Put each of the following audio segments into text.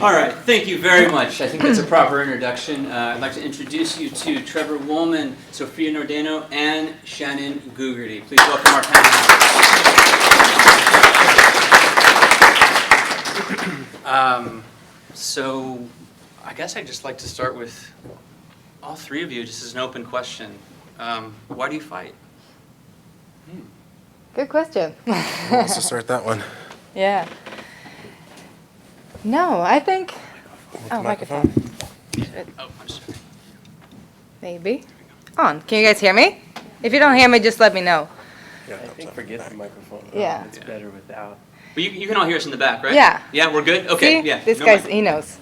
All right, thank you very much. I think that's a proper introduction. I'd like to introduce you to Trevor Woolman, Sophia Nordeno, and Shannon Gugerty. Please welcome our panelists. So I guess I'd just like to start with all three of you, just as an open question. Why do you fight? Good question. Who wants to start that one? Yeah. No, I think... microphone. Oh, I'm sorry. Maybe. On. Can you guys hear me? If you don't hear me, just let me know. Yeah, I think forget the microphone. Yeah. It's better without. But you can all hear us in the back, right? Yeah. Yeah, we're good? Okay, See? yeah. This no guy's, mic. he knows.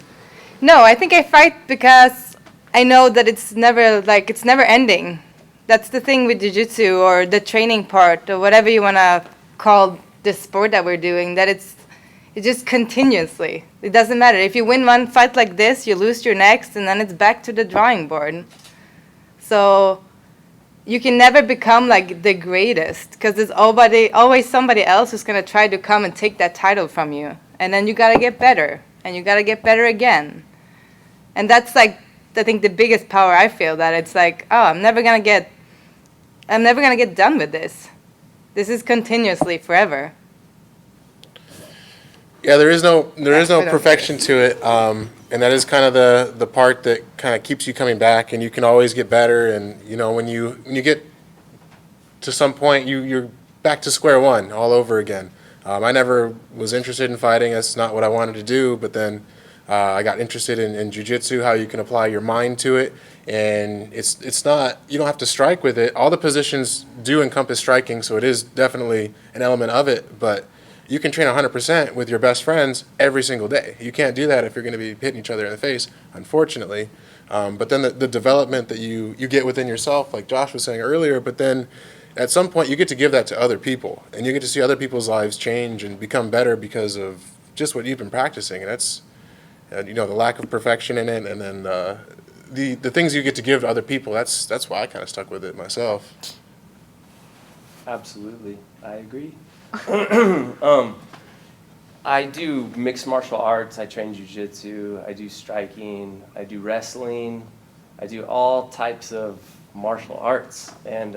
No, I think I fight because I know that it's never ending. That's the thing with jiu-jitsu or the training part or whatever you want to call the sport that we're doing, that it's just continuously. It doesn't matter. If you win one fight like this, you lose your next, and then it's back to the drawing board. So you can never become like the greatest because there's always somebody else who's going to try to come and take that title from you. And then you got to get better, and you got to get better again. And that's like, I think the biggest power I feel, that it's like, oh, I'm never going to get done with this. This is continuously forever. Yeah, there is no don't perfection to it, and that is kind of the part that kind of keeps you coming back, and you can always get better. And you know, when you get to some point, you're back to square one all over again. I never was interested in fighting. That's not what I wanted to do. But then I got interested in jiu-jitsu, how you can apply your mind to it, and it's not, you don't have to strike with it. All the positions do encompass striking, so it is definitely an element of it, but you can train 100% with your best friends every single day. You can't do that if you're going to be hitting each other in the face, unfortunately. But then the development that you get within yourself, like Josh was saying earlier, but then at some point you get to give that to other people, and you get to see other people's lives change and become better because of just what you've been practicing. And that's, you know, the lack of perfection in it, and then the things you get to give to other people. That's why I kind of stuck with it myself. Absolutely, I agree. I do mixed martial arts. I train jiu-jitsu. I do striking. I do wrestling. I do all types of martial arts, and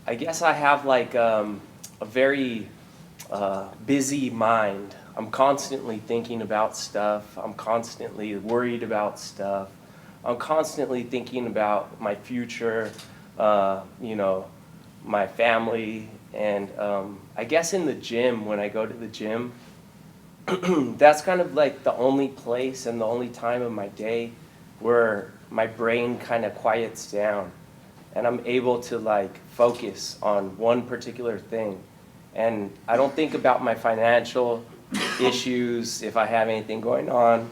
I guess I have like a very busy mind. I'm constantly thinking about stuff. I'm constantly worried about stuff. I'm constantly thinking about my future, you know, my family. And I guess in the gym, when I go to the gym, that's kind of like the only place and the only time of my day where my brain kind of quiets down. And I'm able to like focus on one particular thing. And I don't think about my financial issues, if I have anything going on,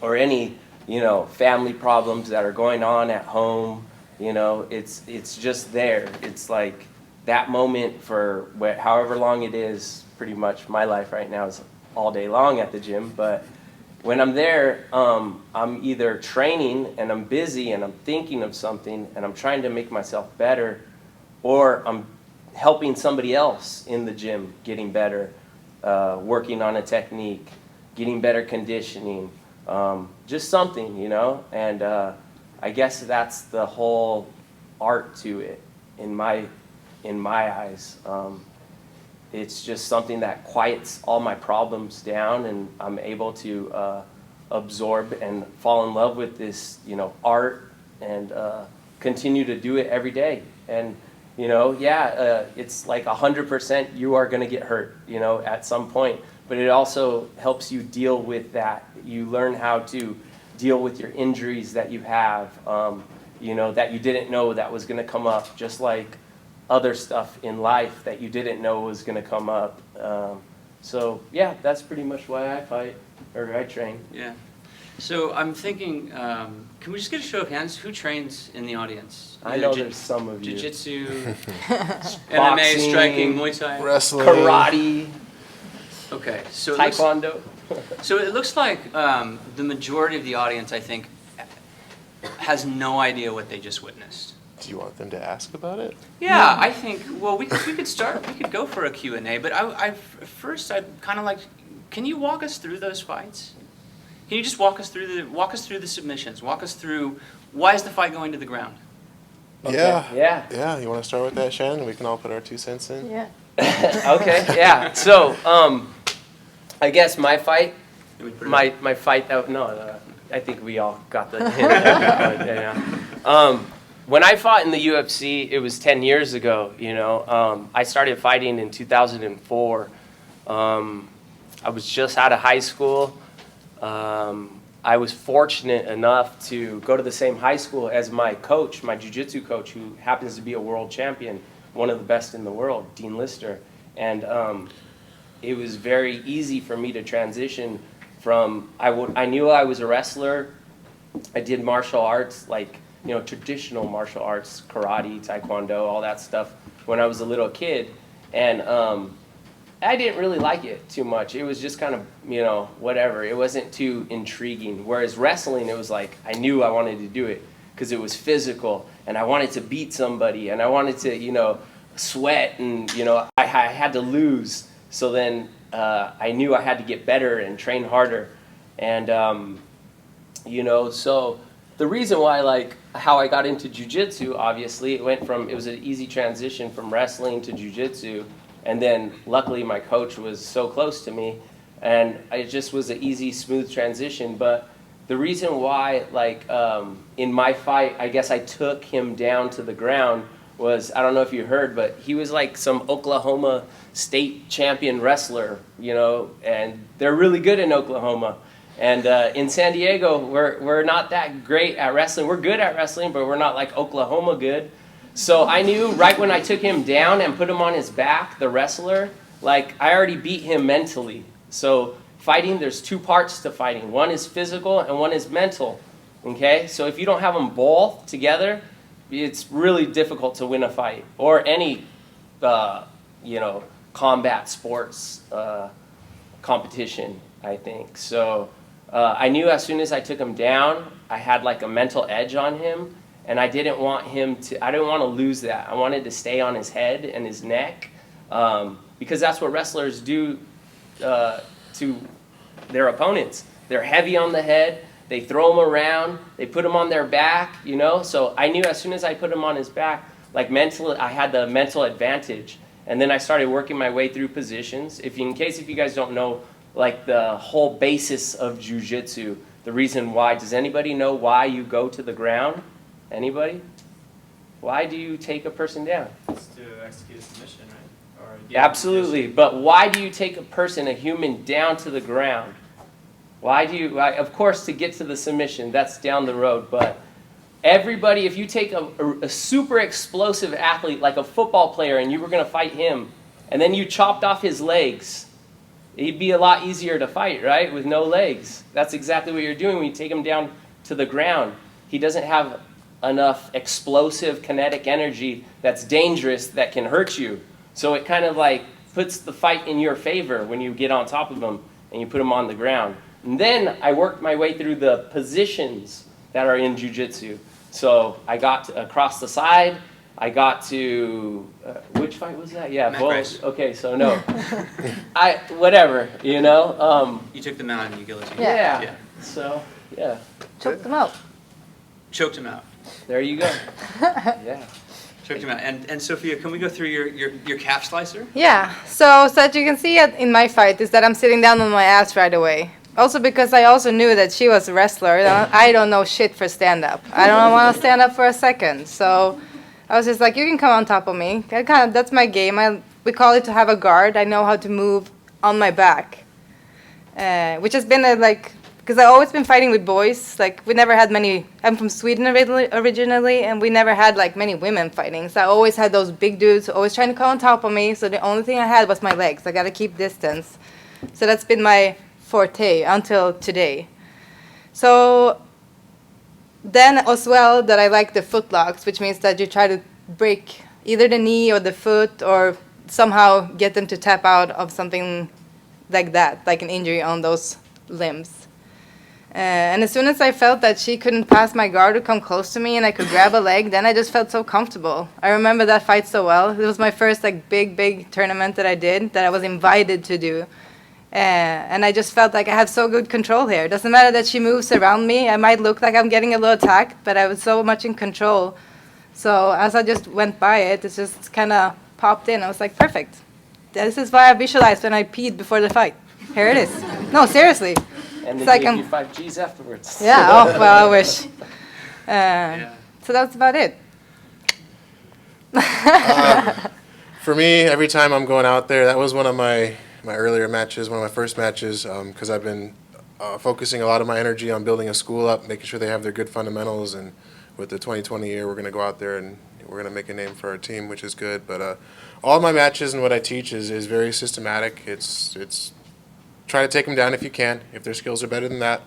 or any, you know, family problems that are going on at home. You know, it's just there. It's like that moment for however long it is. Pretty much my life right now is all day long at the gym. But when I'm there, I'm either training and I'm busy and I'm thinking of something and I'm trying to make myself better, or I'm helping somebody else in the gym getting better, working on a technique, getting better conditioning, just something, you know. And I guess that's the whole art to it in my eyes. It's just something that quiets all my problems down, and I'm able to absorb and fall in love with this, you know, art, and continue to do it every day. And you know, it's like 100% you are going to get hurt, you know, at some point. But it also helps you deal with that. You learn how to deal with your injuries that you have, you know, that you didn't know that was going to come up, just like other stuff in life that you didn't know was going to come up. So, yeah, that's pretty much why I fight, or I train. Yeah. So I'm thinking, can we just get a show of hands? Who trains in the audience? I know there's some of you. Jiu-jitsu, MMA, Boxing, striking, Muay Thai. Wrestling. Karate. Okay, so it Taekwondo. So it looks like the majority of the audience, I think, has no idea what they just witnessed. Do you want them to ask about it? Yeah, I think, well, we could start, we could go for a Q&A, but first I'd kind of like can you walk us through those fights? Can you just walk us through the submissions? Walk us through why is the fight going to the ground? Okay, Yeah. yeah. Yeah. You want to start with that, Shannon? We can all put our 2 cents in. Yeah. Okay, yeah. So, I guess my fight, Can we put it my fight. No, I think we all got the hint. Yeah. When I fought in the UFC, it was 10 years ago. You know, I started fighting in 2004. I was just out of high school. I was fortunate enough to go to the same high school as my coach, my jiu-jitsu coach, who happens to be a world champion, one of the best in the world, Dean Lister. And it was very easy for me to transition from, I knew I was a wrestler. I did martial arts, like, you know, traditional martial arts, karate, taekwondo, all that stuff when I was a little kid. And I didn't really like it too much. It was just kind of, you know, whatever. It wasn't too intriguing. Whereas wrestling, it was like, I knew I wanted to do it because it was physical and I wanted to beat somebody and I wanted to, you know, sweat and, you know, I had to lose. So then I knew I had to get better and train harder. And, you know, so the reason why, like, how I got into jiu-jitsu, obviously, it was an easy transition from wrestling to jiu-jitsu. And then luckily my coach was so close to me and it just was an easy, smooth transition. But the reason why, like, in my fight, I guess I took him down to the ground was, I don't know if you heard, but he was like some Oklahoma state champion wrestler, you know, and they're really good in Oklahoma. And in San Diego, we're not that great at wrestling. We're good at wrestling, but we're not like Oklahoma good. So I knew right when I took him down and put him on his back, the wrestler, like, I already beat him mentally. So fighting, there's 2 parts to fighting. One is physical and one is mental, okay? So if you don't have them both together, it's really difficult to win a fight or any, you know, combat sports competition, I think. So I knew as soon as I took him down, I had like a mental edge on him. And I didn't want to lose that. I wanted to stay on his head and his neck because that's what wrestlers do to their opponents. They're heavy on the head. They throw them around. They put them on their back, you know. So I knew as soon as I put him on his back, like mentally, I had the mental advantage. And then I started working my way through positions. If you guys don't know, like the whole basis of jiu-jitsu, the reason why, does anybody know why you go to the ground? Anybody? Why do you take a person down? It's to execute a submission, right? Or Absolutely. But why do you take a human, down to the ground? Why do you, of course, to get to the submission, that's down the road. But everybody, if you take a super explosive athlete, like a football player, and you were going to fight him, and then you chopped off his legs, it'd be a lot easier to fight, right? With no legs. That's exactly what you're doing when you take him down to the ground. He doesn't have enough explosive kinetic energy that's dangerous that can hurt you. So it kind of like puts the fight in your favor when you get on top of him and you put him on the ground. And then I worked my way through the positions that are in jiu-jitsu. So I got across the side. I got to, which fight was that? Yeah, both. Okay, so no. Whatever, you know. You took them out in the guillotine. Yeah. So, yeah. Choke them out. Choked him out. There you go. Yeah. Choked him out. And Sophia, can we go through your calf slicer? Yeah, so that you can see in my fight is that I'm sitting down on my ass right away. Also because I also knew that she was a wrestler. I don't know shit for stand-up. I don't want to stand up for a second. So I was just like, you can come on top of me. That's my game. We call it to have a guard. I know how to move on my back. Which has been because I've always been fighting with boys. Like, we never had many. I'm from Sweden originally, and we never had like many women fighting. So I always had those big dudes always trying to come on top of me. So the only thing I had was my legs. I got to keep distance. So that's been my forte until today. So then as well that I like the foot locks, which means that you try to break either the knee or the foot or somehow get them to tap out of something like that, like an injury on those limbs. And as soon as I felt that she couldn't pass my guard or come close to me and I could grab a leg, then I just felt so comfortable. I remember that fight so well. It was my first big tournament that I did, that I was invited to do. And I just felt like I have so good control here. It doesn't matter that she moves around me. I might look like I'm getting a little attacked, but I was so much in control. So as I just went by it, it just kind of popped in. I was like, perfect. This is why I visualized when I peed before the fight. Here it is. No, seriously. And they It's like gave I'm- you 5 Gs afterwards. Yeah, oh, well, I wish. Yeah. So that's about it. For me, every time I'm going out there, that was one of my earlier matches, one of my first matches, because I've been focusing a lot of my energy on building a school up, making sure they have their good fundamentals, and with the 2020 year, we're going to go out there and we're going to make a name for our team, which is good. But all my matches and what I teach is very systematic. It's try to take them down if you can. If their skills are better than that,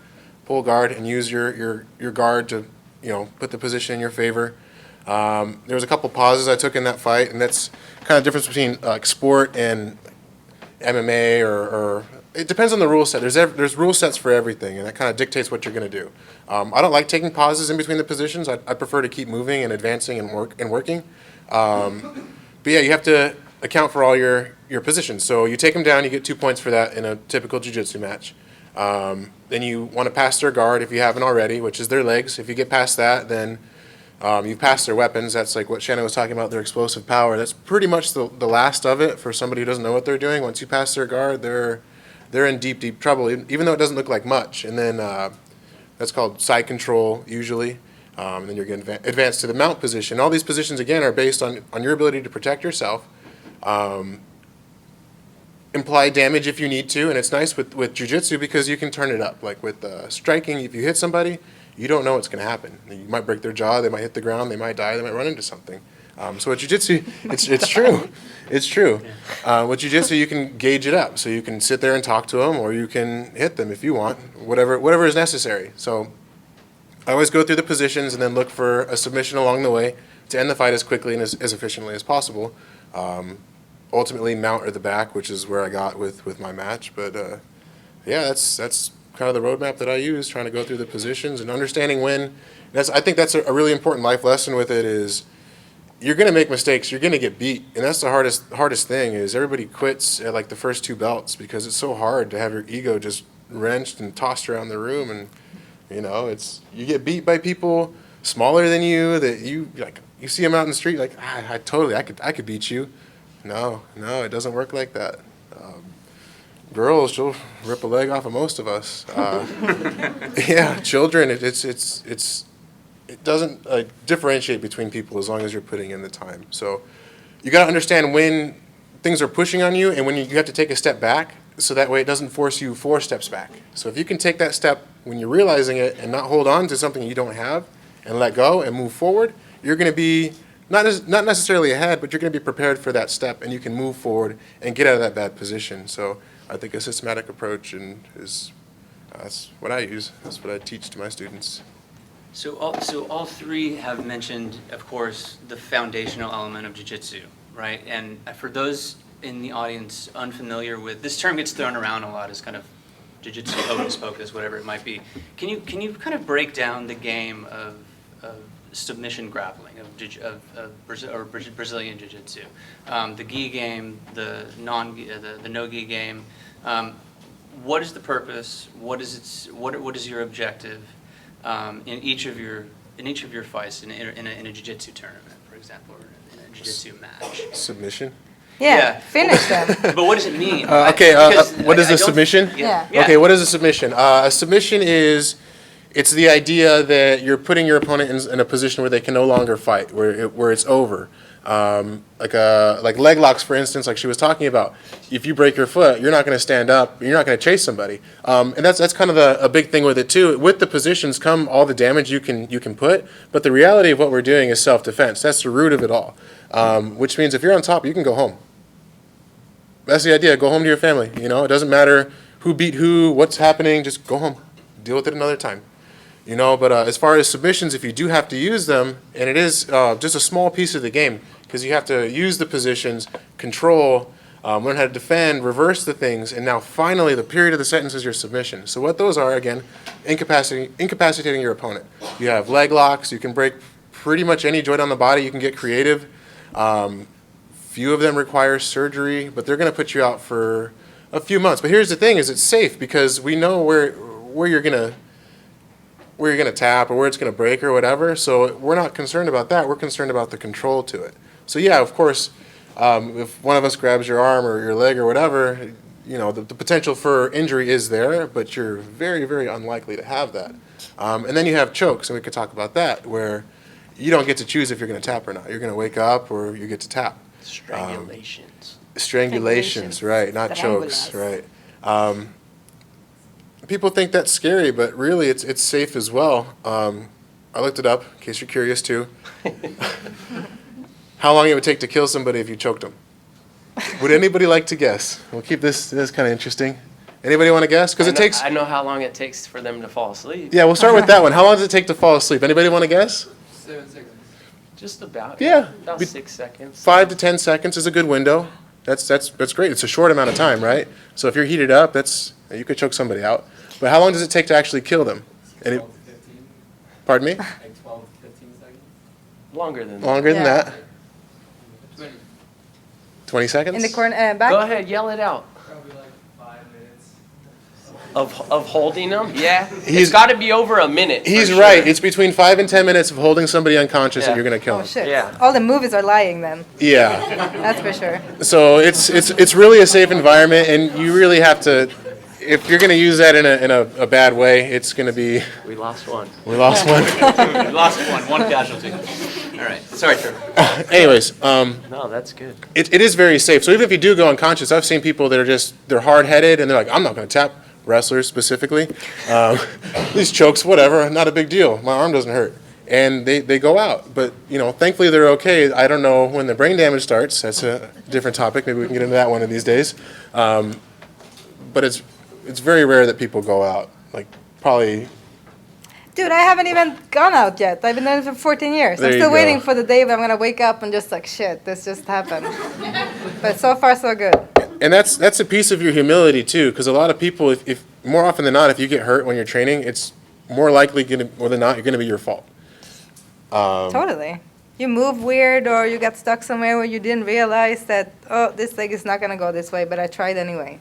pull guard and use your guard to put the position in your favor. There was a couple pauses I took in that fight, and that's kind of the difference between sport and MMA or it depends on the rule set. There's rule sets for everything, and that kind of dictates what you're going to do. I don't like taking pauses in between the positions. I prefer to keep moving and advancing and working. But yeah, you have to account for all your positions. So you take them down, you get 2 points for that in a typical jiu-jitsu match. Then you want to pass their guard if you haven't already, which is their legs. If you get past that, then you've passed their weapons. That's like what Shannon was talking about, their explosive power. That's pretty much the last of it for somebody who doesn't know what they're doing. Once you pass their guard, they're in deep, deep trouble, even though it doesn't look like much. And then that's called side control usually. And then you're going to advance to the mount position. All these positions, again, are based on your ability to protect yourself. Imply damage if you need to, and it's nice with jiu-jitsu because you can turn it up. Like with striking, if you hit somebody, you don't know what's going to happen. You might break their jaw, they might hit the ground, they might die, they might run into something. So with jiu-jitsu, it's true. It's true. With jiu-jitsu, you can gauge it up. So you can sit there and talk to them, or you can hit them if you want, whatever is necessary. So I always go through the positions and then look for a submission along the way to end the fight as quickly and as efficiently as possible. Ultimately, mount or the back, which is where I got with my match. But yeah, that's kind of the roadmap that I use, trying to go through the positions and understanding when. I think that's a really important life lesson with it is you're going to make mistakes, you're going to get beat, and that's the hardest thing is everybody quits at like the first 2 belts because it's so hard to have your ego just wrenched and tossed around the room, and you get beat by people smaller than you that you see them out in the street like I could beat you. No, it doesn't work like that. Girls, she'll rip a leg off of most of us. Yeah, children, it doesn't differentiate between people as long as you're putting in the time. So you got to understand when things are pushing on you and when you have to take a step back, so that way it doesn't force you 4 steps back. So if you can take that step when you're realizing it and not hold on to something you don't have and let go and move forward, you're going to be not necessarily ahead, but you're going to be prepared for that step, and you can move forward and get out of that bad position. So I think a systematic approach that's what I use. That's what I teach to my students. So all three have mentioned, of course, the foundational element of jiu-jitsu, right? And for those in the audience unfamiliar with, this term gets thrown around a lot as kind of jiu-jitsu, hocus pocus, whatever it might be. Can you kind of break down the game of submission grappling, of Brazilian jiu-jitsu, the gi game, the no-gi game? What is the purpose? What is your objective in each of your fights in a jiu-jitsu tournament, for example, or in a jiu-jitsu match? Submission? Yeah, finish them. But what does it mean? What is a submission? Yeah. Okay, what is a submission? A submission it's the idea that you're putting your opponent in a position where they can no longer fight, where it's over. Like leg locks, for instance, like she was talking about. If you break your foot, you're not going to stand up. You're not going to chase somebody. And that's kind of a big thing with it too. With the positions come all the damage you can put. But the reality of what we're doing is self-defense. That's the root of it all. Which means if you're on top, you can go home. That's the idea. Go home to your family. It doesn't matter who beat who, what's happening. Just go home. Deal with it another time. But as far as submissions, if you do have to use them, and it is just a small piece of the game, because you have to use the positions, control, learn how to defend, reverse the things, and now finally the period of the sentence is your submission. So what those are, again, incapacitating your opponent. You have leg locks, you can break pretty much any joint on the body, you can get creative. Few of them require surgery, but they're going to put you out for a few months. But here's the thing: is it's safe because we know where you're gonna tap or where it's gonna break or whatever. So we're not concerned about that. We're concerned about the control to it. So yeah, of course, if one of us grabs your arm or your leg or whatever, the potential for injury is there, but you're very, very unlikely to have that. And then you have chokes, and we could talk about that, where you don't get to choose if you're going to tap or not. You're going to wake up or you get to tap. Strangulations. Strangulations, right, not chokes, Strangulas. right. People think that's scary, but really it's safe as well. I looked it up, in case you're curious too. How long it would take to kill somebody if you choked them? Would anybody like to guess? We'll keep this kind of interesting. Anybody want to guess? Because it takes... I know how long it takes for them to fall asleep. Yeah, we'll start with that one. How long does it take to fall asleep? Anybody want to guess? 7 seconds. Just about. Yeah. About 6 seconds. 5 to 10 seconds is a good window. That's great. It's a short amount of time, right? So if you're heated up, you could choke somebody out. But how long does it take to actually kill them? 12 to 15. Pardon me? Like 12 to 15 seconds. Longer than that. Longer than Yeah. that? 20. 20 seconds? In the corner, back. Go ahead, yell it out. Probably like 5 minutes. Of holding them? Yeah. He's- It's got to be over a minute. for He's sure. right. It's between 5 and 10 minutes of holding somebody unconscious and Yeah. you're going to kill Oh them. shit! Yeah. All the movies are lying then. Yeah. That's for sure. So it's really a safe environment, and you really have to. If you're going to use that in a bad way, it's going to be. We lost one. We lost one. We lost one casualty. All right, sorry, Trevor. Anyways, No, that's good. it is very safe. So even if you do go unconscious, I've seen people that are they're hard-headed and they're like, I'm not going to tap. Wrestlers specifically, these chokes, whatever, not a big deal. My arm doesn't hurt, and they go out. But thankfully they're okay. I don't know when the brain damage starts. That's a different topic. Maybe we can get into that one of these days. But it's very rare that people go out. Like probably. Dude, I haven't even gone out yet. I've been doing it for 14 years. There I'm you still go. waiting for the day that I'm gonna wake up and just like, shit, this just happened. But so far, so good. And that's a piece of your humility too, because a lot of people, if more often than not, if you get hurt when you're training, it's more likely more than not you're going to be your fault. Totally. You move weird, or you got stuck somewhere where you didn't realize that, oh, this leg is not gonna go this way, but I tried anyway.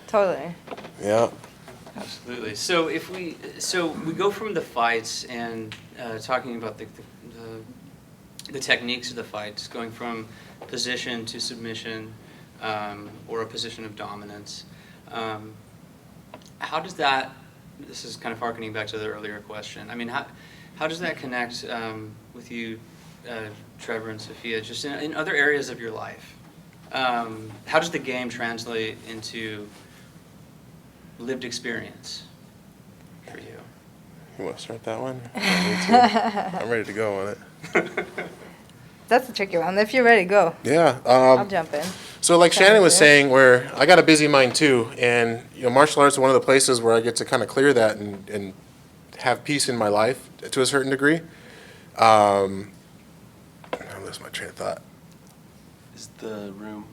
Totally. Yeah. Absolutely. So we go from the fights and talking about the techniques of the fights, going from position to submission, or a position of dominance. How does that? This is kind of harkening back to the earlier question. I mean, how does that connect with you, Trevor and Sophia, just in other areas of your life? How does the game translate into lived experience for you? You want to start that one? I'm ready to go on it. That's a tricky one. If you're ready, go. Yeah. I'll jump in. So like Shannon was saying, where I got a busy mind too, and martial arts is one of the places where I get to kind of clear that and have peace in my life to a certain degree. I lost my train of thought. Is the room,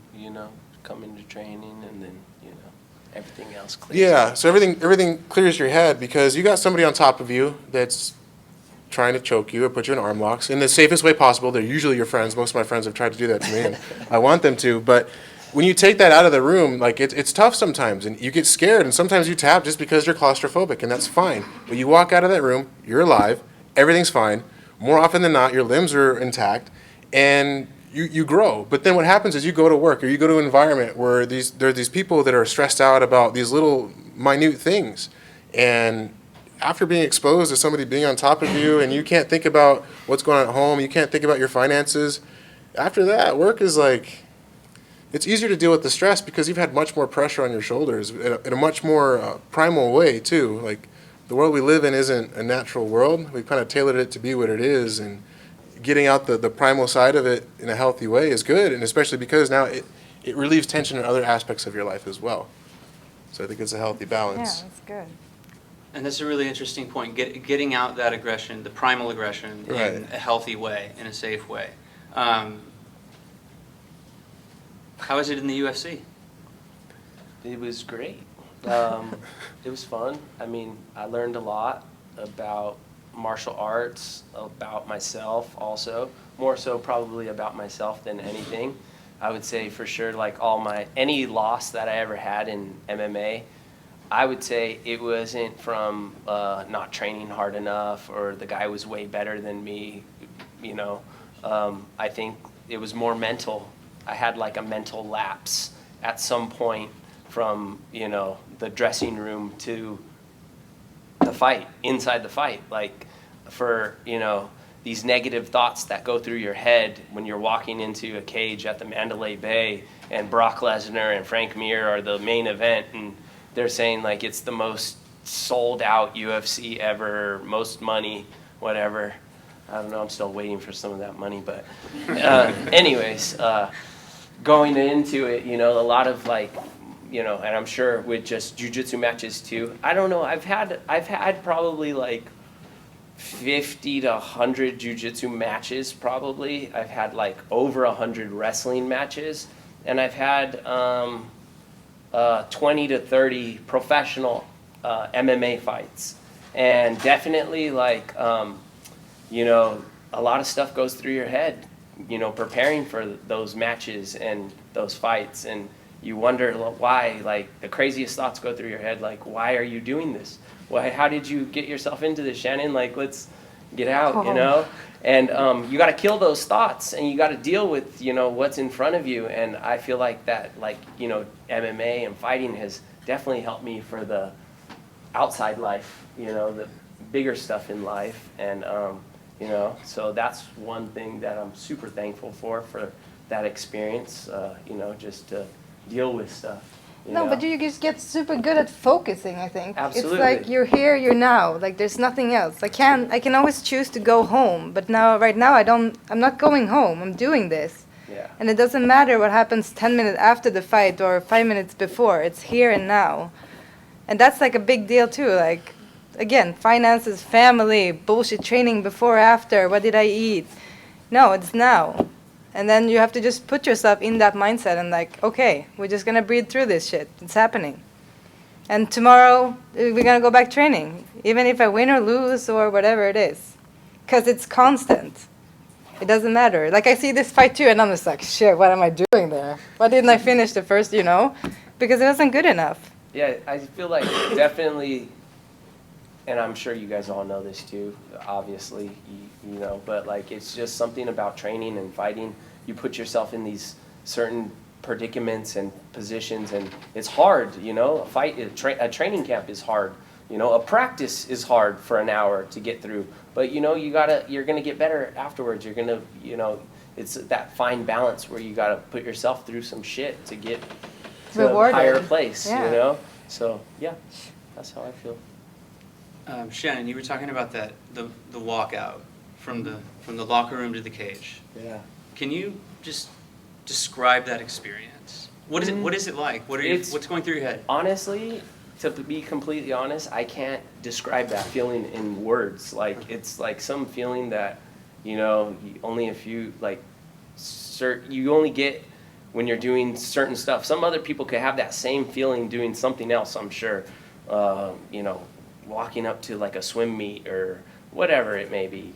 come into training and then, everything else clears. Yeah, so everything clears your head because you got somebody on top of you that's trying to choke you or put you in arm locks in the safest way possible. They're usually your friends. Most of my friends have tried to do that to me, and I want them to. But when you take that out of the room, like it's tough sometimes, and you get scared, and sometimes you tap just because you're claustrophobic, and that's fine. But you walk out of that room, you're alive, everything's fine. More often than not, your limbs are intact, and you grow. But then what happens is you go to work or you go to an environment where there are these people that are stressed out about these little minute things, and after being exposed to somebody being on top of you and you can't think about what's going on at home, you can't think about your finances, after that, work is like, it's easier to deal with the stress because you've had much more pressure on your shoulders in a much more primal way too. Like the world we live in isn't a natural world. We've kind of tailored it to be what it is, and getting out the primal side of it in a healthy way is good, and especially because now it relieves tension in other aspects of your life as well. So I think it's a healthy Yeah, balance. that's good. And that's a really interesting point, getting out that aggression, the primal aggression, Right. in a healthy way, in a safe way. How is it in the UFC? It was great. It was fun. I mean, I learned a lot about martial arts, about myself also, more so probably about myself than anything. I would say for sure, like any loss that I ever had in MMA, I would say it wasn't from not training hard enough or the guy was way better than me, you know. I think it was more mental. I had like a mental lapse at some point from, you know, the dressing room to the fight, inside the fight. Like for, you know, these negative thoughts that go through your head when you're walking into a cage at the Mandalay Bay and Brock Lesnar and Frank Mir are the main event and they're saying like it's the most sold out UFC ever, most money, whatever. I don't know, I'm still waiting for some of that money, but anyways, going into it, you know, a lot of like, you know, and I'm sure with just jiu-jitsu matches too. I don't know, I've had probably like 50 to 100 jiu-jitsu matches probably. I've had like over 100 wrestling matches, and I've had 20 to 30 professional MMA fights. And definitely like, you know, a lot of stuff goes through your head, you know, preparing for those matches and those fights. And you wonder why, like the craziest thoughts go through your head, like, why are you doing this? Why, how did you get yourself into this, Shannon? Like, let's get out, you know? And you got to kill those thoughts and you got to deal with, you know, what's in front of you. And I feel like that, like, you know, MMA and fighting has definitely helped me for the outside life, you know, the bigger stuff in life. And, you know, so that's one thing that I'm super thankful for that experience, you know, just to deal with stuff. No, know? but you just get super good at focusing, I think. Absolutely. It's like you're here, you're now. Like there's nothing else. I can always choose to go home, but right now I'm not going home. I'm doing this. Yeah. And it doesn't matter what happens 10 minutes after the fight or 5 minutes before. It's here and now. And that's like a big deal too. Like again, finances, family, bullshit training before, after, what did I eat? No, it's now. And then you have to just put yourself in that mindset and like, okay, we're just going to breathe through this shit. It's happening. And tomorrow, we're going to go back training, even if I win or lose or whatever it is. Because it's constant. It doesn't matter. Like, I see this fight too, and I'm just like, shit, what am I doing there? Why didn't I finish the first, you know? Because it wasn't good enough. Yeah, I feel like definitely, and I'm sure you guys all know this too, obviously, you know, but like it's just something about training and fighting. You put yourself in these certain predicaments and positions, and it's hard, you know. A training camp is hard, you know. A practice is hard for an hour to get through, but you know, you're gonna get better afterwards. You're gonna, you know, it's that fine balance where you gotta put yourself through some shit to get to Rewarded. a higher place, Yeah. you know. So yeah, that's how I feel. Shannon, you were talking about the walkout from the locker room to the cage. Yeah. Can you just describe that experience? What is it like? What's going through your head? Honestly, to be completely honest, I can't describe that feeling in words. Like it's like some feeling that, you know, only if you like, you only get when you're doing certain stuff. Some other people could have that same feeling doing something else, I'm sure. You know, walking up to like a swim meet or whatever it may be,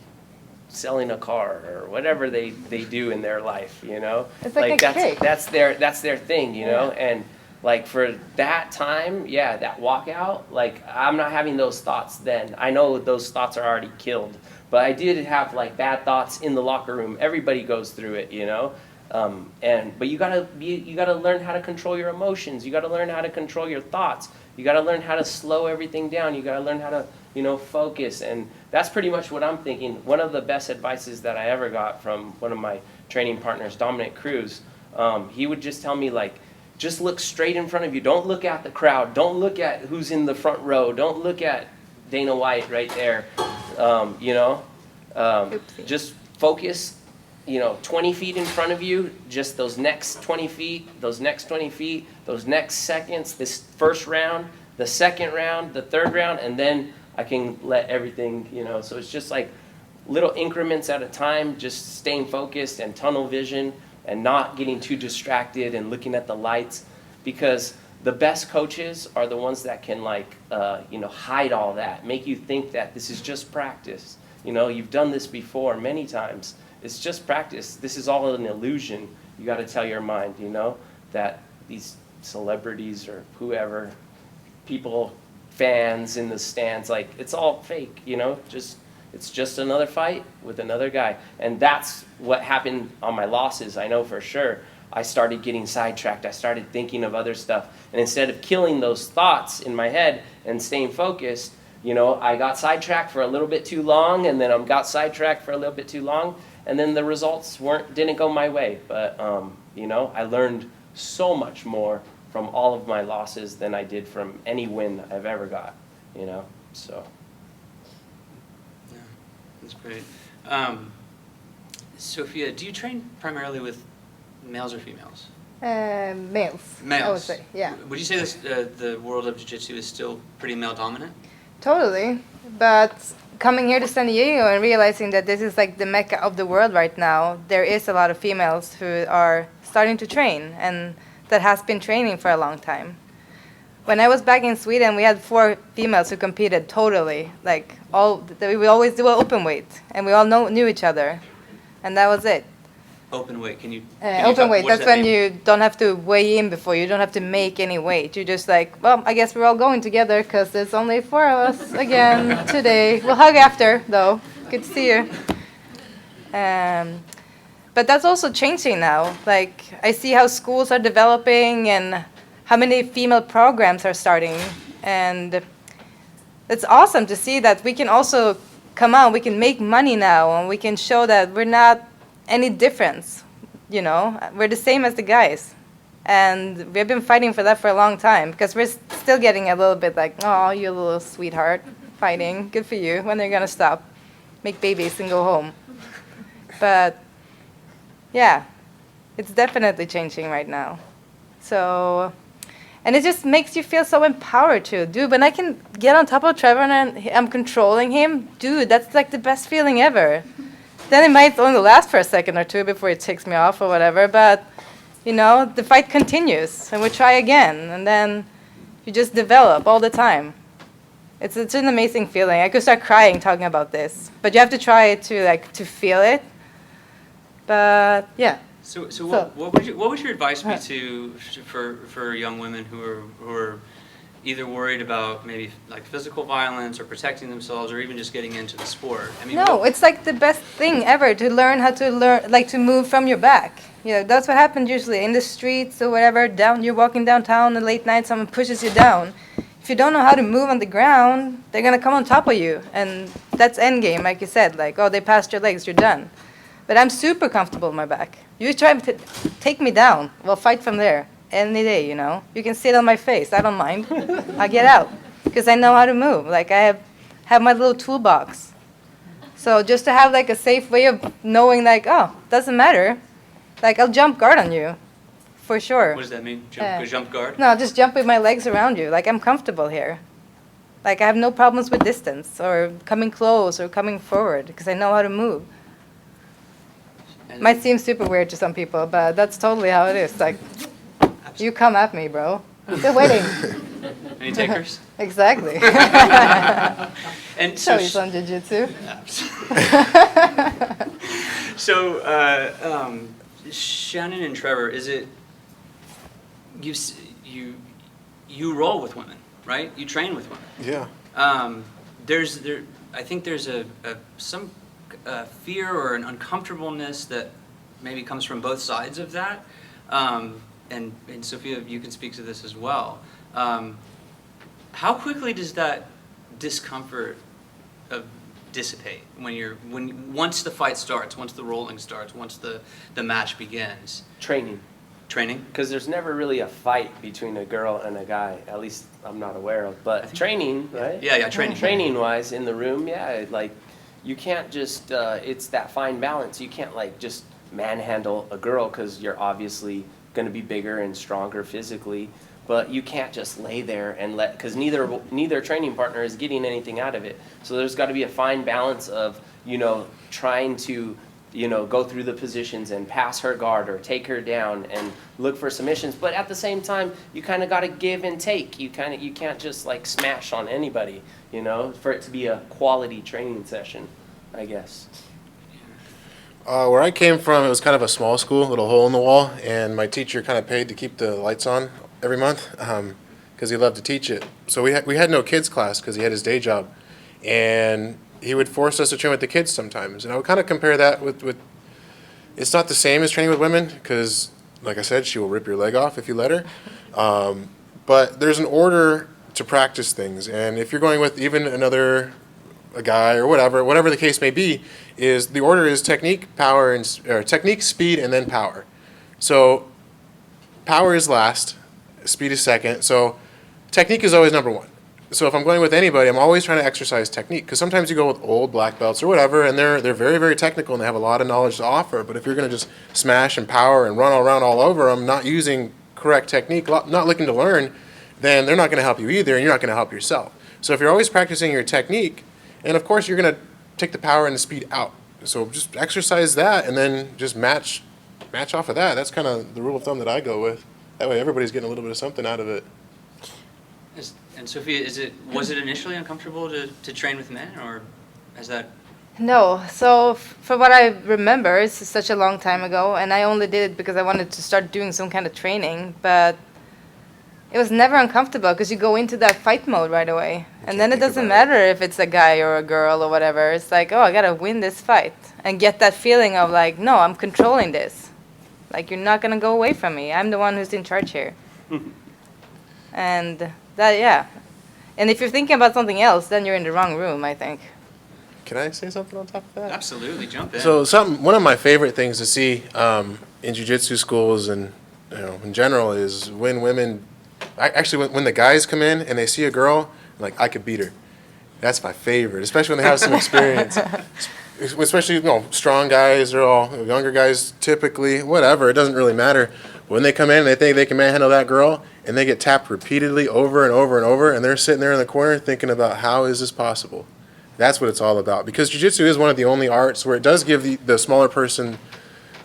selling a car or whatever they do in their life, you know. It's like a kick. That's their thing, you know. And like for that time, yeah, that walkout, like I'm not having those thoughts then. I know those thoughts are already killed, but I did have like bad thoughts in the locker room. Everybody goes through it, you know. But you gotta learn how to control your emotions. You gotta learn how to control your thoughts. You gotta learn how to slow everything down. You gotta learn how to, you know, focus. And that's pretty much what I'm thinking. One of the best advices that I ever got from one of my training partners, Dominic Cruz, he would just tell me like, just look straight in front of you. Don't look at the crowd. Don't look at who's in the front row. Don't look at Dana White right there. You know, just focus. You know, 20 feet in front of you, just those next 20 feet, those next 20 feet, those next seconds, this first round, the second round, the third round, and then I can let everything, you know. So it's just like little increments at a time, just staying focused and tunnel vision and not getting too distracted and looking at the lights, because the best coaches are the ones that can like, you know, hide all that, make you think that this is just practice. You know, you've done this before many times. It's just practice. This is all an illusion. You got to tell your mind, you know, that these celebrities or whoever, people, fans in the stands, like, it's all fake, you know, it's just another fight with another guy. And that's what happened on my losses, I know for sure. I started getting sidetracked. I started thinking of other stuff. And instead of killing those thoughts in my head and staying focused, you know, I got sidetracked for a little bit too long, and then I got sidetracked for a little bit too long, and then the results didn't go my way. But, you know, I learned so much more from all of my losses than I did from any win I've ever got, you know, so. Yeah, that's great. Sophia, do you train primarily with males or females? Males, Males. I would say, yeah. Would you say this, the world of jiu-jitsu is still pretty male dominant? Totally. But coming here to San Diego and realizing that this is like the mecca of the world right now, there is a lot of females who are starting to train and that has been training for a long time. When I was back in Sweden, we had 4 females who competed totally. Like, we always do an open weight, and we all knew each other. And that was it. Open weight, can you Open weight, what does that's that when mean? you don't have to weigh in before, you don't have to make any weight. You're just like, well, I guess we're all going together because there's only 4 of us again today. We'll hug after, though. Good to see you. But that's also changing now. Like, I see how schools are developing and how many female programs are starting. And it's awesome to see that we can also come out, we can make money now, and we can show that we're not any difference, you know, we're the same as the guys, and we've been fighting for that for a long time because we're still getting a little bit like, oh, you little sweetheart, fighting, good for you, when they're gonna stop, make babies and go home. But yeah, it's definitely changing right now. So, and it just makes you feel so empowered too, dude. When I can get on top of Trevor and I'm controlling him, dude, that's like the best feeling ever. Then it might only last for a second or two before it takes me off or whatever, but, you know, the fight continues, and we try again, and then you just develop all the time. It's an amazing feeling. I could start crying talking about this, but you have to try it to feel it. But, yeah. So what would your advice be for young women who are either worried about maybe like physical violence or protecting themselves or even just getting into the sport? I mean, No, it's like the best thing ever to learn how to move from your back. You know, that's what happens usually in the streets or whatever. You're walking downtown in the late night, someone pushes you down. If you don't know how to move on the ground, they're gonna come on top of you, and that's end game, like you said. Like, oh, they passed your legs, you're done. But I'm super comfortable in my back. You try to take me down, we'll fight from there. Any day, you know. You can sit on my face, I don't mind. I get out because I know how to move. Like, I have my little toolbox. So just to have like a safe way of knowing, like, oh, doesn't matter. Like, I'll jump guard on you, for sure. what does that mean? Jump guard? No, just jump with my legs around you. Like, I'm comfortable here. Like, I have no problems with distance or coming close or coming forward because I know how to move. And Might seem super weird to some people, but that's totally how it is. Like, you come at me, bro. Still waiting. any takers? Exactly. And Show so you some jiu-jitsu. So, Shannon and Trevor, is it you roll with women, right? You train with women. Yeah. I think there's some fear or an uncomfortableness that maybe comes from both sides of that. And Sophia, you can speak to this as well. How quickly does that discomfort dissipate once the fight starts, once the rolling starts, once the match begins? Training. Training? Because there's never really a fight between a girl and a guy, at least I'm not aware of. But training, right? Yeah, training. Training-wise, in the room, yeah, like, you can't just, it's that fine balance. You can't, like, just manhandle a girl because you're obviously going to be bigger and stronger physically. But you can't just lay there and because neither training partner is getting anything out of it. So there's got to be a fine balance of, you know, trying to, you know, go through the positions and pass her guard or take her down and look for submissions. But at the same time, you kind of got to give and take. You can't just like smash on anybody, you know, for it to be a quality training session, I guess. Where I came from, it was kind of a small school, little hole in the wall, and my teacher kind of paid to keep the lights on every month because he loved to teach it. So we had no kids class because he had his day job, and he would force us to train with the kids sometimes. And I would kind of compare that with it's not the same as training with women because, like I said, she will rip your leg off if you let her. But there's an order to practice things, and if you're going with even a guy or whatever the case may be, is the order is technique, power, or technique, speed, and then power. So power is last, speed is second. So technique is always number one. So if I'm going with anybody, I'm always trying to exercise technique because sometimes you go with old black belts or whatever, and they're very, very technical and they have a lot of knowledge to offer. But if you're going to just smash and power and run around all over them, not using correct technique, not looking to learn, then they're not going to help you either, and you're not going to help yourself. So if you're always practicing your technique, and of course you're going to take the power and the speed out. So just exercise that and then just match off of that. That's kind of the rule of thumb that I go with. That way everybody's getting a little bit of something out of it. And Sophia, was it initially uncomfortable to train with men, or has that? No. So for what I remember, it's such a long time ago, and I only did it because I wanted to start doing some kind of training, but it was never uncomfortable because you go into that fight mode right away. And then it doesn't matter if it's a guy or a girl or whatever. It's like, oh, I got to win this fight and get that feeling of like, no, I'm controlling this. Like, you're not going to go away from me. I'm the one who's in charge here. And that, yeah. And if you're thinking about something else, then you're in the wrong room, I think. Can I say something on top of that? Absolutely, jump in. So one of my favorite things to see in jiu-jitsu schools and in general is when women, actually when the guys come in and they see a girl, like, I could beat her. That's my favorite, especially when they have some experience. Especially, strong guys or all younger guys typically, whatever, it doesn't really matter. When they come in and they think they can manhandle that girl and they get tapped repeatedly over and over and over and they're sitting there in the corner thinking about how is this possible? That's what it's all about. Because jiu-jitsu is one of the only arts where it does give the smaller person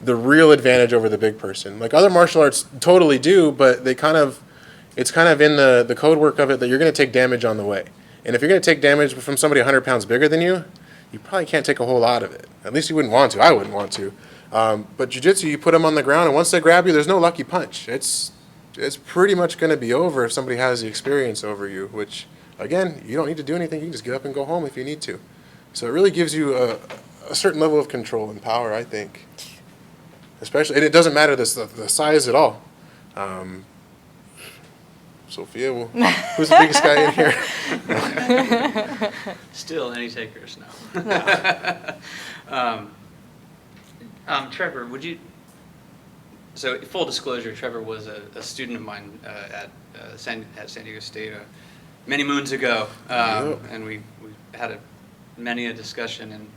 the real advantage over the big person. Like other martial arts totally do, but it's kind of in the code work of it that you're going to take damage on the way. And if you're going to take damage from somebody 100 pounds bigger than you, you probably can't take a whole lot of it. At least you wouldn't want to. I wouldn't want to. But jiu-jitsu, you put them on the ground, and once they grab you, there's no lucky punch. It's pretty much going to be over if somebody has the experience over you, which, again, you don't need to do anything. You can just get up and go home if you need to. So it really gives you a certain level of control and power, I think. Especially, and it doesn't matter the size at all. Sophia, who's the biggest guy in here? Still, any takers? No. Trevor, would you? So, full disclosure, Trevor was a student of mine at San Diego State many moons ago, and we had many a discussion, and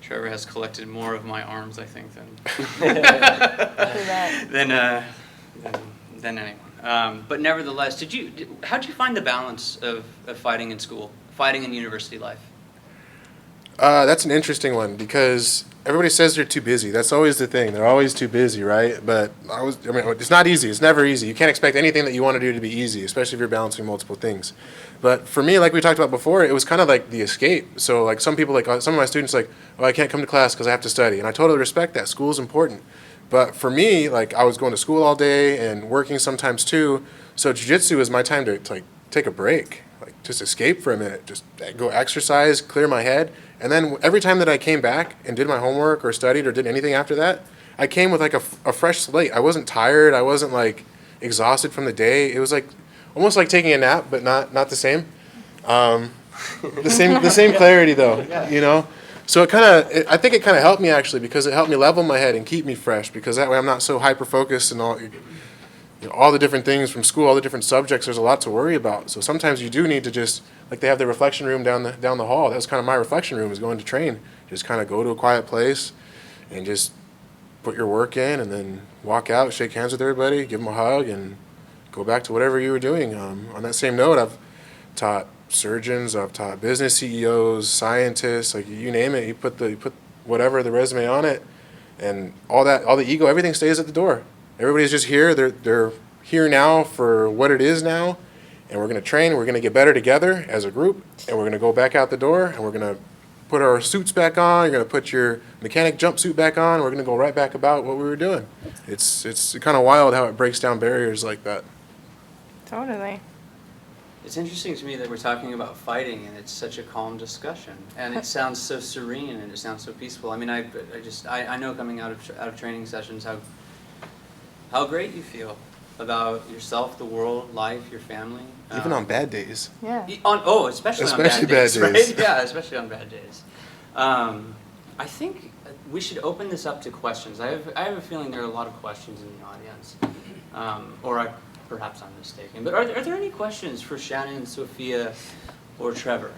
Trevor has collected more of my arms, I think, than anyone. But nevertheless, how'd you find the balance of fighting in school, fighting in university life? That's an interesting one because everybody says they're too busy. That's always the thing. They're always too busy, right? But it's not easy. It's never easy. You can't expect anything that you want to do to be easy, especially if you're balancing multiple things. But for me, like we talked about before, it was kind of like the escape. So like some people, like some of my students, like, oh, I can't come to class because I have to study. And I totally respect that. School's important. But for me, like I was going to school all day and working sometimes too. So jiu-jitsu is my time to like take a break, like just escape for a minute, just go exercise, clear my head. And then every time that I came back and did my homework or studied or did anything after that, I came with like a fresh slate. I wasn't tired. I wasn't like exhausted from the day. It was like almost like taking a nap, but not the same. The same clarity though, you know. So I think it kind of helped me actually because it helped me level my head and keep me fresh because that way I'm not so hyper focused and all the different things from school, all the different subjects. There's a lot to worry about. So sometimes you do need to just like they have the reflection room down the hall. That was kind of my reflection room is going to train. Just kind of go to a quiet place and just put your work in and then walk out, shake hands with everybody, give them a hug, and go back to whatever you were doing. On that same note, I've taught surgeons, I've taught business CEOs, scientists, like you name it. You put whatever the resume on it, and all the ego, everything stays at the door. Everybody's just here. They're here now for what it is now, and we're going to train. We're going to get better together as a group, and we're going to go back out the door, and we're going to put our suits back on. You're going to put your mechanic jumpsuit back on. We're going to go right back about what we were doing. It's kind of wild how it breaks down barriers like that. Totally. It's interesting to me that we're talking about fighting and it's such a calm discussion, and it sounds so serene and it sounds so peaceful. I mean, I know coming out of training sessions how great you feel about yourself, the world, life, your family. Even on bad days. Yeah. Especially on Especially bad days, bad days. right? Yeah, especially on bad days. I think we should open this up to questions. I have a feeling there are a lot of questions in the audience, perhaps I'm mistaken. But are there any questions for Shannon, Sophia, or Trevor?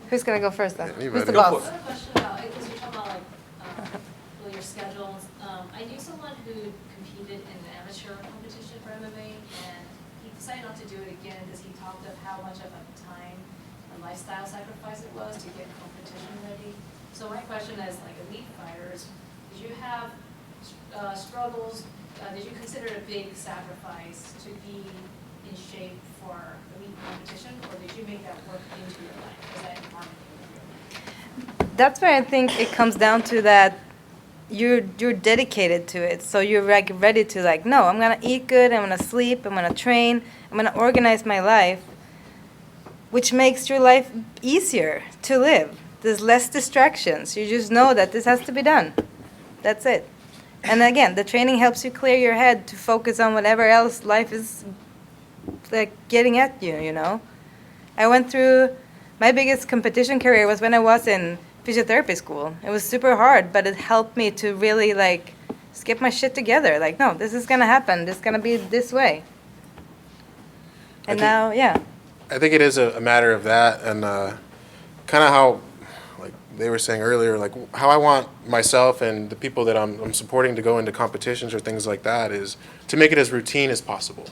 Who's gonna go first then? Anybody. Who's the Go boss? for I have a question about, because you're talking about your schedules. I knew someone who competed in an amateur competition for MMA, and he decided not to do it again because he talked of how much of a time and lifestyle sacrifice it was to get competition ready. So my question is, like elite fighters, did you have struggles? Did you consider it a big sacrifice to be in shape for elite competition, or did you make that work into your life? Was that in harmony with your life? That's where I think it comes down to that you're dedicated to it. So you're like ready to like, no, I'm gonna eat good, I'm gonna sleep, I'm gonna train, I'm gonna organize my life, which makes your life easier to live. There's less distractions. You just know that this has to be done. That's it. And again, the training helps you clear your head to focus on whatever else life is like getting at you, you know. I went through my biggest competition career was when I was in physiotherapy school. It was super hard, but it helped me to really like just get my shit together. Like, no, this is gonna happen. This is gonna be this way. And now, yeah. I think it is a matter of that, and kind of how, like they were saying earlier, like how I want myself and the people that I'm supporting to go into competitions or things like that is to make it as routine as possible.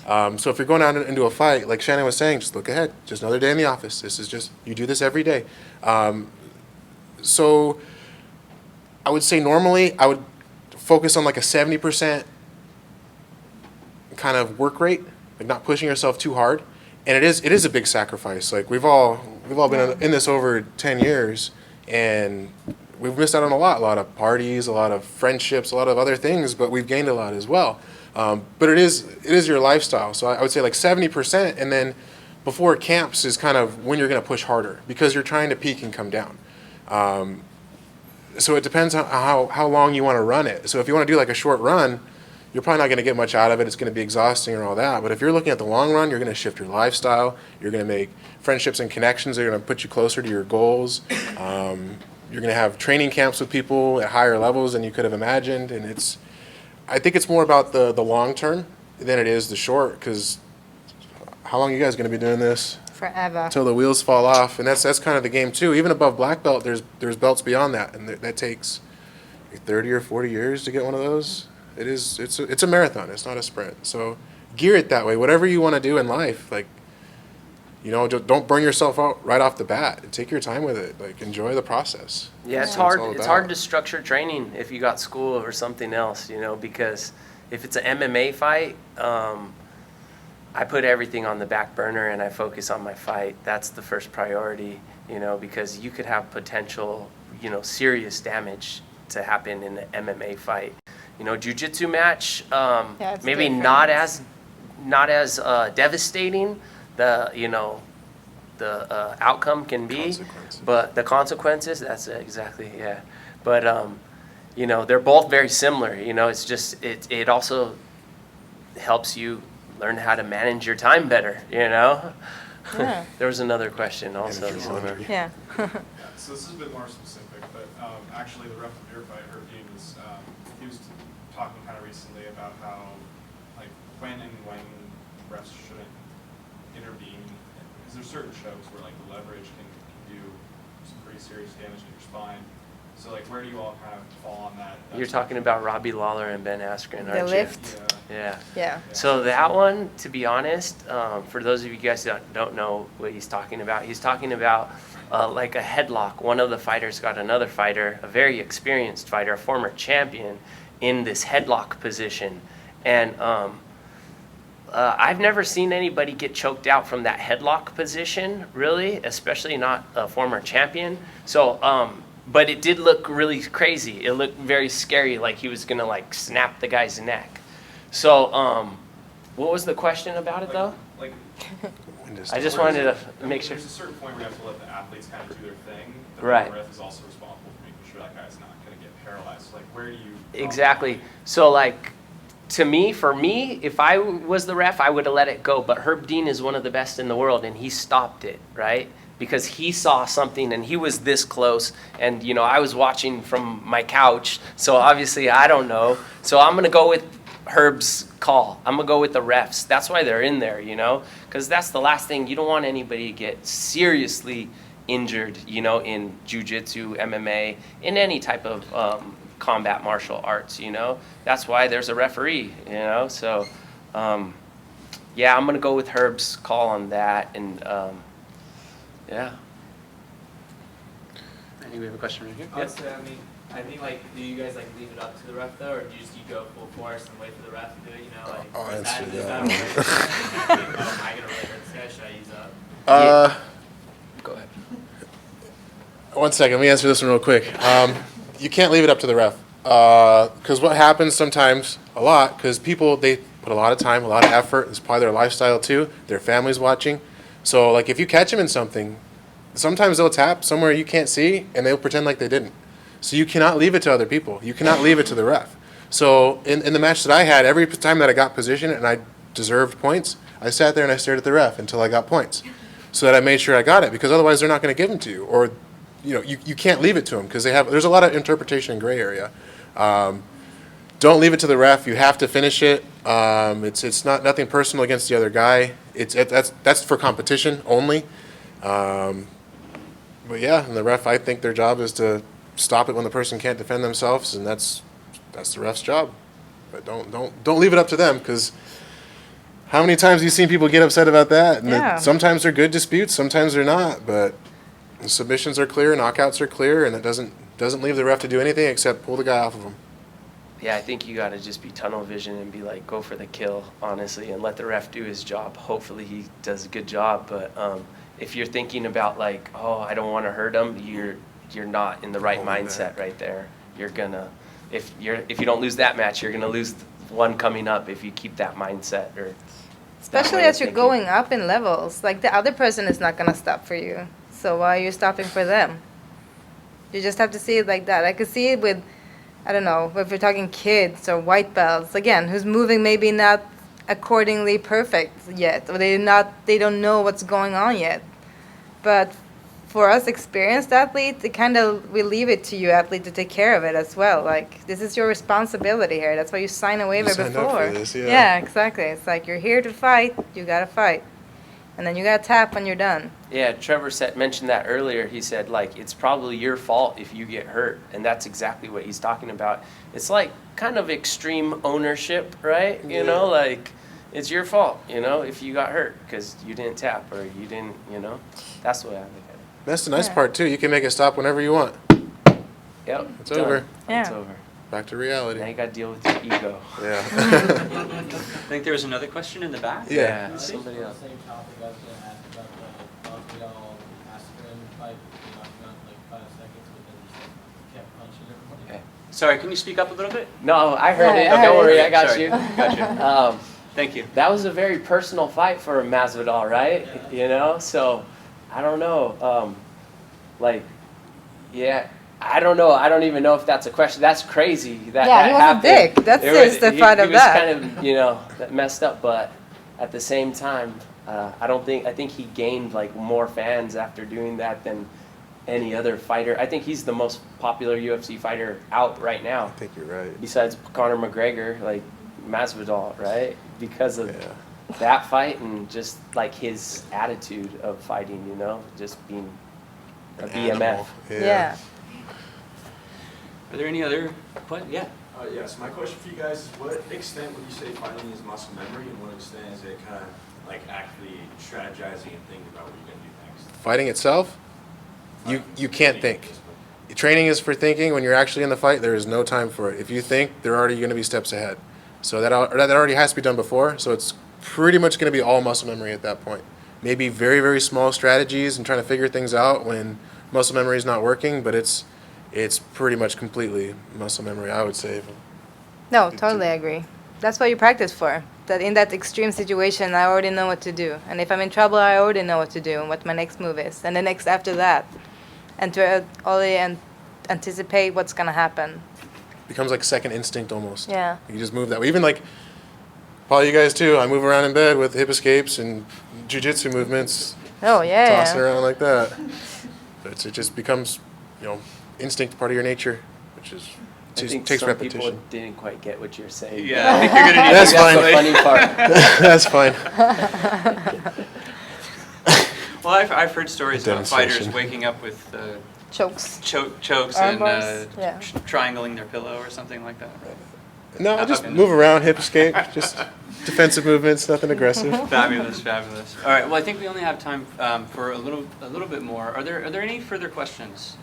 So if you're going out into a fight, like Shannon was saying, just look ahead. Just another day in the office. This is just, you do this every day. So I would say normally I would focus on like a 70% kind of work rate, like not pushing yourself too hard. And it is a big sacrifice. Like we've all been in this over 10 years, and we've missed out on a lot of parties, a lot of friendships, a lot of other things, but we've gained a lot as well. But it is your lifestyle. So I would say like 70%, and then before camps is kind of when you're going to push harder because you're trying to peak and come down. So it depends on how long you want to run it. So if you want to do like a short run, you're probably not going to get much out of it. It's going to be exhausting and all that. But if you're looking at the long run, you're going to shift your lifestyle. You're going to make friendships and connections that are going to put you closer to your goals. You're going to have training camps with people at higher levels than you could have imagined. And I think it's more about the long term than it is the short, because how long are you guys going to be doing this? Forever. Until the wheels fall off. And that's kind of the game too. Even above black belt, there's belts beyond that, and that takes 30 or 40 years to get one of those. It's a marathon. It's not a sprint. So gear it that way. Whatever you want to do in life, like, you know, don't burn yourself out right off the bat. Take your time with it. Like, enjoy the process. Yeah, it's That's what hard. all It's about. hard to structure training if you got school or something else, you know, because if it's an MMA fight, I put everything on the back burner and I focus on my fight. That's the first priority, you know, because you could have potential, you know, serious damage to happen in an MMA fight. You know, jiu-jitsu match, it's maybe different. not as devastating. The outcome can be, Consequences. but the consequences. That's exactly, yeah. But you know, they're both very similar. You know, it's just it also helps you learn how to manage your time better. You know. Yeah. There was another question also. Manage your laundry. Yeah. So this is a bit more specific, but actually the ref of your fight, he was talking kind of recently about how, like, when refs shouldn't intervene, because there's certain shows where, like, the leverage can do some pretty serious damage to your spine. So, like, where do you all kind of fall on that? You're talking about Robbie Lawler and Ben Askren, The aren't lift. Yeah. you? Yeah. Yeah. So that one, to be honest, for those of you guys that don't know what he's talking about like a headlock. One of the fighters got another fighter, a very experienced fighter, a former champion, in this headlock position. And I've never seen anybody get choked out from that headlock position, really, especially not a former champion. So, but it did look really crazy. It looked very scary, like he was gonna like snap the guy's neck. So, what was the question about it though? Like, I just wanted to make sure. There's a certain point where you have to let the athletes kind of do their thing. But Right. The ref is also responsible for making sure that guy's not going to get paralyzed. Like, where do you? Exactly. So like, for me, if I was the ref, I would have let it go. But Herb Dean is one of the best in the world, and he stopped it, right? Because he saw something, and he was this close. And you know, I was watching from my couch, so obviously I don't know. So I'm gonna go with Herb's call. I'm gonna go with the refs. That's why they're in there, you know, because that's the last thing. You don't want anybody to get seriously injured, you know, in jiu-jitsu, MMA, in any type of combat martial arts, you know. That's why there's a referee, you know. So, yeah, I'm gonna go with Herb's call on that, and yeah. I think we have a question right here. Honestly, I think like, do you guys like leave it up to the ref though, or do you go full force and wait for the ref to do it? You know, like I'll is answer is that. what am I gonna really hurt this guy? Should I use up? Go ahead. 1 second, let me answer this one real quick. You can't leave it up to the ref. Because what happens sometimes, a lot, because people, they put a lot of time, a lot of effort, it's part of their lifestyle too, their family's watching. So like if you catch them in something, sometimes they'll tap somewhere you can't see and they'll pretend like they didn't. So you cannot leave it to other people. You cannot leave it to the ref. So in the match that I had, every time that I got position and I deserved points, I sat there and I stared at the ref until I got points. So that I made sure I got it, because otherwise they're not going to give them to you. Or, you know, you can't leave it to them because there's a lot of interpretation and gray area. Don't leave it to the ref. You have to finish it. It's nothing personal against the other guy. That's for competition only. But yeah, and the ref, I think their job is to stop it when the person can't defend themselves, and that's the ref's job. But don't leave it up to them, because how many times have you seen people get upset about that? And Yeah. sometimes they're good disputes, sometimes they're not. But the submissions are clear, knockouts are clear, and it doesn't leave the ref to do anything except pull the guy off of him. Yeah, I think you got to just be tunnel vision and be like, go for the kill, honestly, and let the ref do his job. Hopefully he does a good job. But if you're thinking about like, oh, I don't want to hurt him, you're not in the right mindset right there. You're gonna, if you don't lose that match, you're gonna lose one coming up if you keep that mindset. Or Especially way of as you're thinking. going up in levels. Like the other person is not gonna stop for you. So why are you stopping for them? You just have to see it like that. I could see it with, I don't know, if we're talking kids or white belts, again, who's moving maybe not accordingly perfect yet, or they don't know what's going on yet. But for us experienced athletes, we leave it to you athlete to take care of it as well. Like, this is your responsibility here. That's why you sign a waiver signed up before. for this, yeah. Yeah, exactly. It's like you're here to fight, you gotta fight. And then you gotta tap when you're done. Yeah, Trevor mentioned that earlier. He said, like, it's probably your fault if you get hurt. And that's exactly what he's talking about. It's like kind of extreme ownership, right? You know, like, it's your fault, you know, if you got hurt because you didn't tap or you didn't, you know. That's the way I look at it. That's the nice part too. You can make it stop whenever you want. Yep. It's done. over. It's Yeah. over. Back to reality. Now you got to deal with your ego. Yeah. I think there was another question in the back. Yeah. Somebody else. Same topic, I was gonna ask about the Masvidal aspirin fight, you knocked him out in like 5 seconds, but then just kept punching everybody. Okay. Sorry, can you speak up a little bit? No, I heard it. I Don't heard worry, it. I got Sorry. you. Got you. Thank you. That was a very personal fight for Masvidal, right? You know, so I don't know. Yeah, I don't know. I don't even know if that's a question. That's crazy. That Yeah, he was a happened. dick. That's It the he- fight he of was that. kind of, you know, that messed up. But at the same time, I think he gained like more fans after doing that than any other fighter. I think he's the most popular UFC fighter out right now, I think you're right. besides Conor McGregor, like Masvidal, right? Because of Yeah. that fight and just like his attitude of fighting, you know, just being a An BMF. animal. Yeah. Are there any other questions? Yeah. Yes, my question for you guys is, what extent would you say fighting is muscle memory, and what extent is it kind of like actually strategizing and thinking about what you're going to do next? Fighting itself, you can't think. Training is for thinking. When you're actually in the fight, there is no time for it. If you think, they're already going to be steps ahead. So that already has to be done before. So it's pretty much going to be all muscle memory at that point. Maybe very, very small strategies and trying to figure things out when muscle memory is not working, but it's pretty much completely muscle memory, I would say. No, totally agree. That's what you practice for. That in that extreme situation, I already know what to do. And if I'm in trouble, I already know what to do and what my next move is. And the next after that. And to already anticipate what's going to happen. Becomes like second instinct almost. Yeah. You just move that way. Even like, probably you guys too, I move around in bed with hip escapes and jiu-jitsu movements. Oh, yeah. Tossing around like that. It just becomes, instinct, part of your nature, which is I think takes some repetition. people didn't quite get what you're saying. Yeah, I think you're gonna need That's to fine. That's the funny part. That's fine. Well, I've heard stories about fighters Demonstration. waking up with Chokes. chokes Arm and bars, yeah. triangling their pillow or something like that. No, just Okay. move around, hip escape, just defensive movements, nothing aggressive. Fabulous, fabulous. All right, well, I think we only have time for a little bit more. Are there any further questions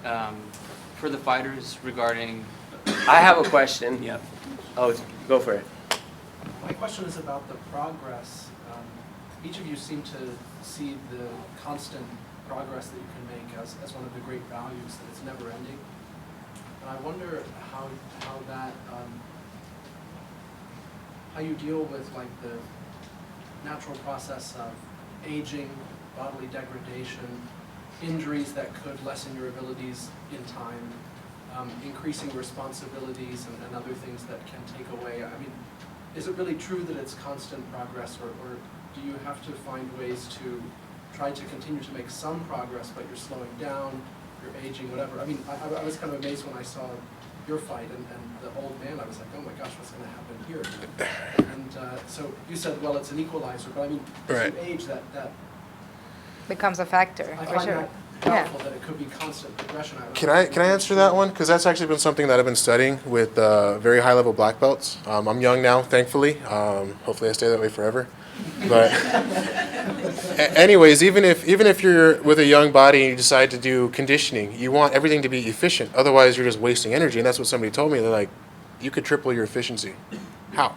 for the fighters regarding? I have a question. Yep. Oh, go for it. My question is about the progress. Each of you seem to see the constant progress that you can make as one of the great values, that it's never ending. And I wonder how you deal with like the natural process of aging, bodily degradation, injuries that could lessen your abilities in time, increasing responsibilities and other things that can take away. I mean, is it really true that it's constant progress, or do you have to find ways to try to continue to make some progress, but you're slowing down, you're aging, whatever? I mean, I was kind of amazed when I saw your fight and the old man. I was like, oh my gosh, what's going to happen here? And so you said, well, it's an equalizer, but I mean, as Right. you age, that Becomes a factor, I for find sure. that Yeah. powerful, that it could be constant progression. Can I answer that one? Because that's actually been something that I've been studying with very high level black belts. I'm young now, thankfully. Hopefully, I stay that way forever. But anyways, even if you're with a young body and you decide to do conditioning, you want everything to be efficient. Otherwise, you're just wasting energy. And that's what somebody told me. They're like, you could triple your efficiency. How?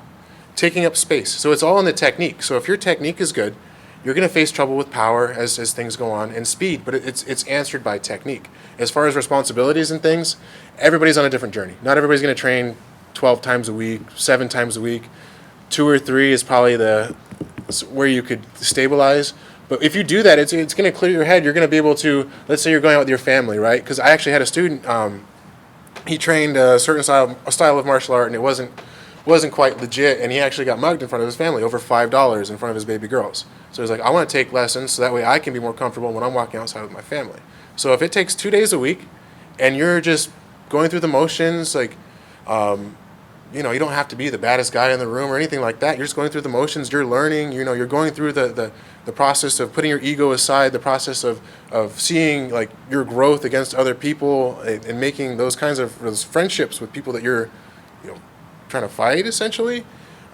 Taking up space. So it's all in the technique. So if your technique is good, you're going to face trouble with power as things go on and speed, but it's answered by technique. As far as responsibilities and things, everybody's on a different journey. Not everybody's going to train 12 times a week, 7 times a week. 2 or 3 is probably where you could stabilize. But if you do that, it's going to clear your head. You're going to be able to, let's say you're going out with your family, right? Because I actually had a student, he trained a certain style of martial art, and it wasn't quite legit, and he actually got mugged in front of his family over $5 in front of his baby girls. So he's like, I want to take lessons so that way I can be more comfortable when I'm walking outside with my family. So if it takes 2 days a week and you're just going through the motions, like, you don't have to be the baddest guy in the room or anything like that. You're just going through the motions, you're learning, you're going through the process of putting your ego aside, the process of seeing like your growth against other people and making those kinds of those friendships with people that you're trying to fight essentially.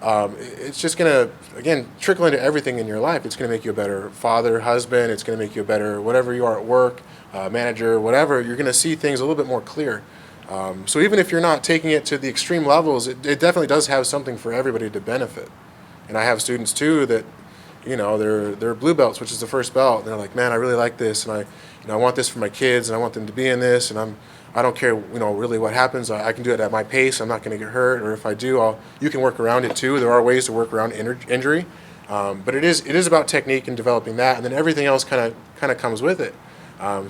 It's just going to, again, trickle into everything in your life. It's going to make you a better father, husband. It's going to make you a better whatever you are at work, manager, whatever. You're going to see things a little bit more clear. So even if you're not taking it to the extreme levels, it definitely does have something for everybody to benefit. And I have students too that, they're blue belts, which is the first belt. And they're like, man, I really like this, and I want this for my kids, and I want them to be in this, and I don't care, really what happens. I can do it at my pace. I'm not going to get hurt, or if I do, you can work around it too. There are ways to work around injury, but it is about technique and developing that, and then everything else kind of comes with it.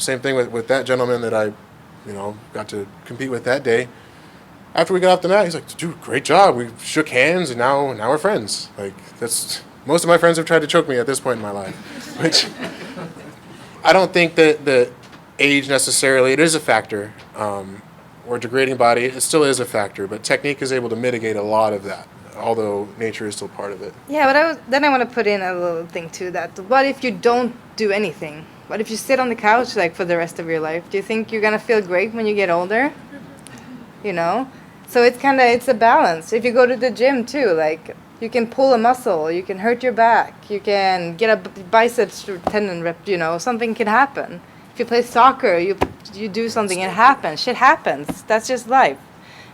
Same thing with that gentleman that I, got to compete with that day. After we got off the mat, he's like, "Dude, great job. We shook hands, and now we're friends." Like most of my friends have tried to choke me at this point in my life, which I don't think that age necessarily, it is a factor, or degrading body, it still is a factor, but technique is able to mitigate a lot of that, although nature is still part of it. Yeah, but I want to put in a little thing to that. What if you don't do anything? What if you sit on the couch like for the rest of your life? Do you think you're gonna feel great when you get older? So it's a balance. If you go to the gym too, like you can pull a muscle, you can hurt your back, you can get a biceps tendon rip, something can happen. If you play soccer, you do something, it happens. Shit happens. That's just life.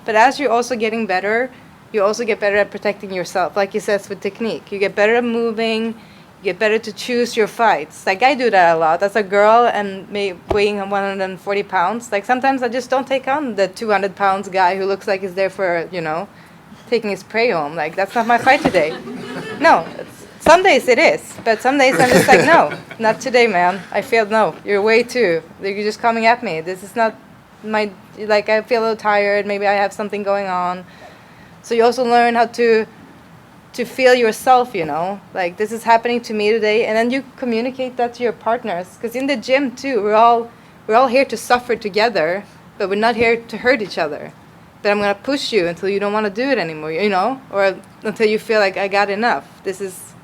But as you're also getting better, you also get better at protecting yourself. Like he says with technique, you get better at moving, you get better to choose your fights. Like I do that a lot as a girl and weighing 140 pounds. Like sometimes I just don't take on the 200 pounds guy who looks like he's there for, taking his prey home. Like that's not my fight today. No, some days it is, but some days I'm just like, no, not today, man. I failed. No, you're way too. You're just coming at me. This is not my, like I feel a little tired. Maybe I have something going on. So you also learn how to feel yourself, like this is happening to me today, and then you communicate that to your partners. Because in the gym too, we're all here to suffer together, but we're not here to hurt each other. But I'm gonna push you until you don't want to do it anymore, or until you feel like I got enough. This is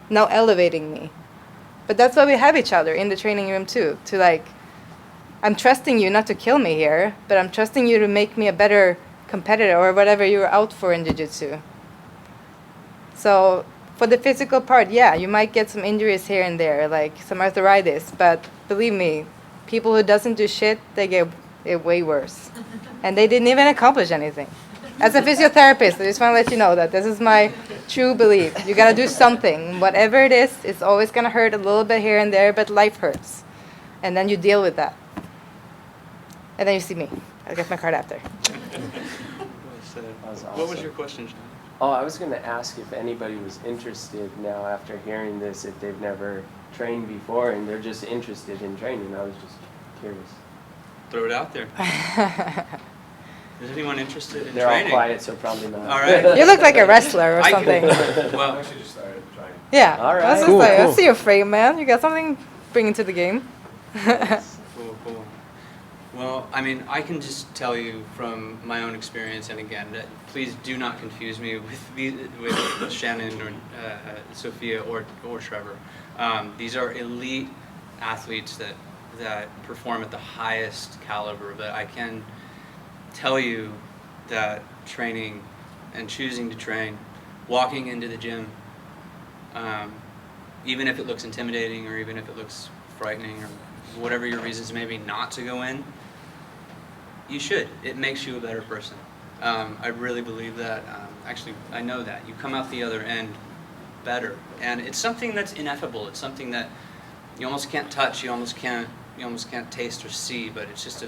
now elevating me. But that's why we have each other in the training room too. To like, I'm trusting you not to kill me here, but I'm trusting you to make me a better competitor or whatever you're out for in jiu-jitsu. So for the physical part, yeah, you might get some injuries here and there, like some arthritis, but believe me, people who doesn't do shit, they get it way worse. And they didn't even accomplish anything. As a physiotherapist, I just want to let you know that this is my true belief. You got to do something. Whatever it is, it's always going to hurt a little bit here and there, but life hurts. And then you deal with that. And then you see me. I'll get my card after. What was your question, John? Oh, I was going to ask if anybody was interested now after hearing this, if they've never trained before and they're just interested in training. I was just curious. Throw it out there. Is anyone interested in They're training? all quiet, so probably not. All right. You look like a wrestler or I something. can, well, I actually just started trying. Yeah. All right. I was just Cool, like, cool. I see your frame, man. You got something bringing to the game. Cool. Well, I mean, I can just tell you from my own experience, and again, that please do not confuse me with Shannon or Sophia or Trevor. These are elite athletes that perform at the highest caliber, but I can tell you that training and choosing to train, walking into the gym, even if it looks intimidating or even if it looks frightening or whatever your reasons may be not to go in, you should. It makes you a better person. I really believe that. Actually, I know that. You come out the other end better. And it's something that's ineffable. It's something that you almost can't touch, you almost can't taste or see, but it's just a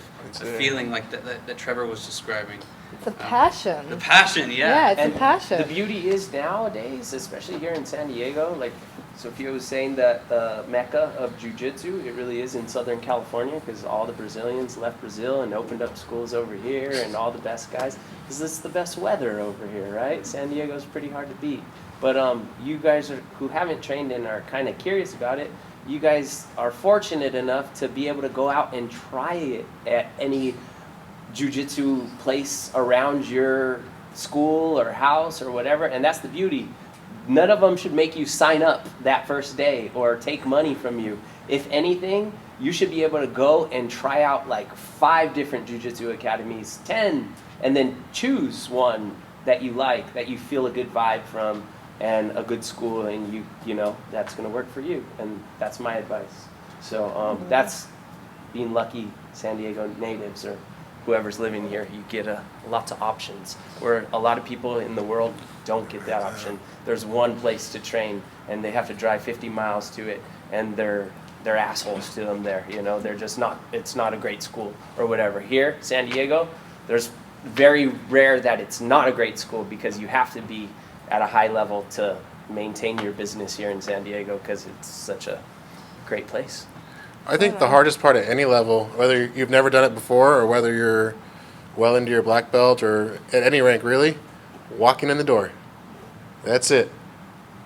feeling like that Trevor was describing. It's a passion. The passion, yeah. Yeah, it's And a passion. the beauty is nowadays, especially here in San Diego, like Sophia was saying, that the mecca of jiu-jitsu, it really is in Southern California, because all the Brazilians left Brazil and opened up schools over here, and all the best guys, because it's the best weather over here, right? San Diego's pretty hard to beat. But you guys who haven't trained and are kind of curious about it, you guys are fortunate enough to be able to go out and try it at any jiu-jitsu place around your school or house or whatever, and that's the beauty. None of them should make you sign up that first day or take money from you. If anything, you should be able to go and try out like 5 different jiu-jitsu academies, 10, and then choose one that you like, that you feel a good vibe from, and a good school, and you know that's going to work for you, and that's my advice. So that's being lucky San Diego natives or whoever's living here. You get lots of options, where a lot of people in the world don't get that option. There's one place to train, and they have to drive 50 miles to it, and they're assholes to them there. You know, they're just not. It's not a great school or whatever. Here, San Diego, there's very rare that it's not a great school, because you have to be at a high level to maintain your business here in San Diego, because it's such a great place. I think the hardest part at any level, whether you've never done it before or whether you're well into your black belt or at any rank really, walking in the door. That's it.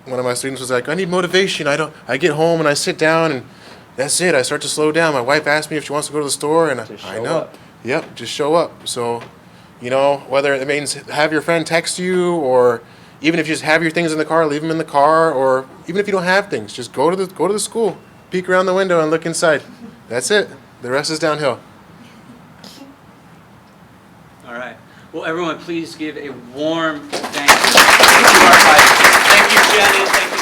One of my students was like, I need motivation. I get home and I sit down and that's it. I start to slow down. My wife asked me if she wants to go to the store, and Just I show know. up. Yep, just show up. So, whether it means have your friend text you, or even if you just have your things in the car, leave them in the car, or even if you don't have things, just go to the school, peek around the window and look inside. That's it. The rest is downhill. All right. Well, everyone, please give a warm thank you to our fighters. Thank you, Shannon. Thank you.